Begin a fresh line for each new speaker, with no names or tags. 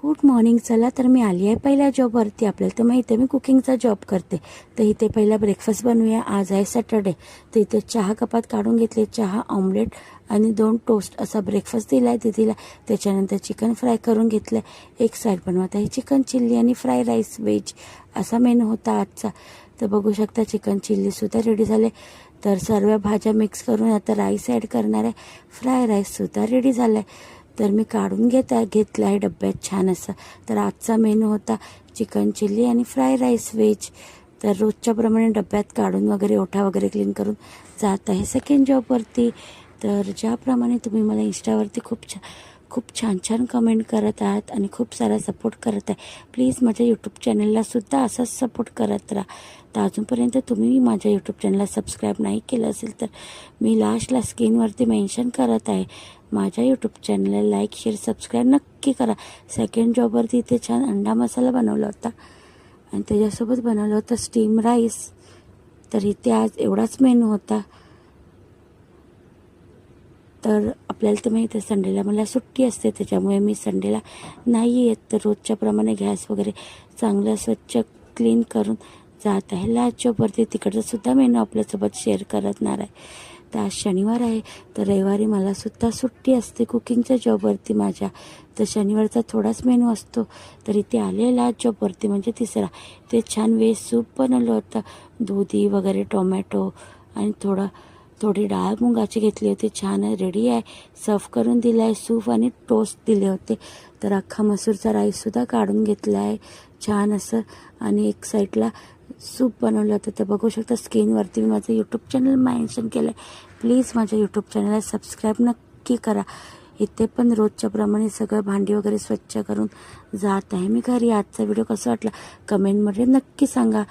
Good morning. चला तर मी आली आहे पहिल्या जॉबवरती. आपल्याला तर माहिती आहे मी कुकिंगचा जॉब करते. तर इथे पहिला ब्रेकफास्ट बनवूया. आज आहे सॅटर्डे. तर इथे चहा कपात काढून घेतले. चहा, ऑमलेट आणि 2 टोस्ट असा ब्रेकफास्ट दिला आहे दीदीला. त्याच्यानंतर चिकन फ्राय करून घेतलं. एक साईड बनवत आहे चिकन चिल्ली आणि फ्राय राईस व्हेज असा मेनू होता आजचा. तर बघू शकता चिकन चिल्लीसुद्धा रेडी झाले. तर सर्व भाज्या मिक्स करून आता राईस ॲड करणार आहे. फ्राय राईससुद्धा रेडी झाला आहे. तर मी काढून घेतला आहे डब्यात छान असं. तर आजचा मेनू होता चिकन चिल्ली आणि फ्राय राईस व्हेज. तर रोजच्याप्रमाणे डब्यात काढून वगैरे ओठा वगैरे क्लीन करून जात आहे सेकंड जॉबवरती. तर ज्याप्रमाणे तुम्ही मला इंस्टावरती खूप छान छान कमेंट करत आहात आणि खूप सारा सपोर्ट करत आहे, प्लीज माझ्या यूट्यूब चॅनललासुद्धा असाच सपोर्ट करत राहा. तर अजूनपर्यंत तुम्ही माझ्या यूट्यूब चॅनलला सबस्क्राईब नाही केलं असेल तर मी लास्टला स्क्रीनवरती मेन्शन करत आहे. माझ्या यूट्यूब चॅनलला लाईक, शेअर, सबस्क्राईब नक्की करा. सेकंड जॉबवरती इथे छान अंडा मसाला बनवला होता आणि त्याच्यासोबत बनवलं होतं स्टीम राईस. तर इथे आज एवढाच मेनू होता. तर आपल्याला तर माहीत आहे संडेला मला सुट्टी असते, त्याच्यामुळे मी संडेला नाही येत. तर रोजच्याप्रमाणे गॅस वगैरे चांगलं स्वच्छ क्लीन करून जात आहे लास्ट जॉबवरती. तिकडचंसुद्धा मेनू आपल्यासोबत शेअर करणार आहे. तर आज शनिवार आहे, तर रविवारी मलासुद्धा सुट्टी असते कुकिंगच्या जॉबवरती माझ्या. तर शनिवारचा थोडाच मेनू असतो. तर इथे आले लास्ट जॉबवरती म्हणजे तिसरा. ते छान व्हेज सूप बनवलं होतं. दुधी वगैरे, टोमॅटो आणि थोडी डाळ मुगाची घेतली होती. छान रेडी आहे. सर्व करून दिला आहे. सूप आणि टोस्ट दिले होते. तर अख्खा मसूरचा राईससुद्धा काढून घेतला आहे छान असं. आणि एक साईडला सूप बनवलं होतं. तर बघू शकता स्क्रीनवरती मी माझं यूट्यूब चॅनल मेन्शन केलं आहे. प्लीज माझ्या यूट्यूब चॅनलला सबस्क्राईब नक्की करा. इथे पण रोजच्याप्रमाणे सगळं भांडी वगैरे स्वच्छ करून जात आहे मी घरी. आजचा व्हिडिओ कसा वाटला कमेंटमध्ये नक्की सांगा.